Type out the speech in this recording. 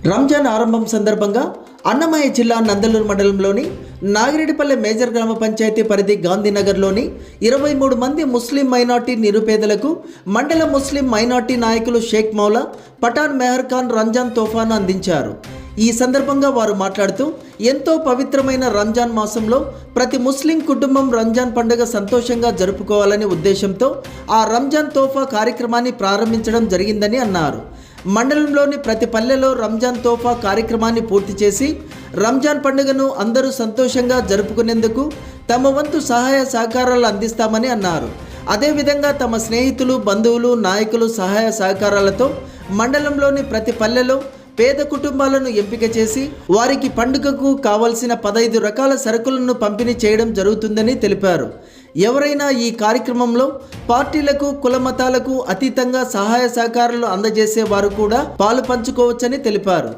రంజాన్ ఆరంభం సందర్భంగా అన్నమయ్య జిల్లా నందలూరు మండలంలోని నాగిరెడ్డిపల్లె మేజర్ గ్రామ పంచాయతీ పరిధి గాంధీనగర్లోని 23 మంది ముస్లిం మైనార్టీ నిరుపేదలకు మండల ముస్లిం మైనార్టీ నాయకులు షేక్ మౌలా, పఠాన్ మెహర్ ఖాన్ రంజాన్ తోఫాను అందించారు. ఈ సందర్భంగా వారు మాట్లాడుతూ ఎంతో పవిత్రమైన రంజాన్ మాసంలో ప్రతి ముస్లిం కుటుంబం రంజాన్ పండుగ సంతోషంగా జరుపుకోవాలనే ఉద్దేశంతో ఆ రంజాన్ తోఫా కార్యక్రమాన్ని ప్రారంభించడం జరిగిందని అన్నారు. మండలంలోని ప్రతి పల్లెలో రంజాన్ తోఫా కార్యక్రమాన్ని పూర్తి చేసి రంజాన్ పండుగను అందరూ సంతోషంగా జరుపుకునేందుకు తమ వంతు సహాయ సహకారాలు అందిస్తామని అన్నారు. అదేవిధంగా తమ స్నేహితులు, బంధువులు, నాయకులు సహాయ సహకారాలతో మండలంలోని ప్రతి పల్లెలో పేద కుటుంబాలను ఎంపిక చేసి వారికి పండుగకు కావలసిన 15 రకాల సరుకులను పంపిణీ చేయడం జరుగుతుందని తెలిపారు. ఎవరైనా ఈ కార్యక్రమంలో పార్టీలకు, కుల మతాలకు అతీతంగా సహాయ సహకారాలు అందజేసే వారు కూడా పాలు పంచుకోవచ్చని తెలిపారు.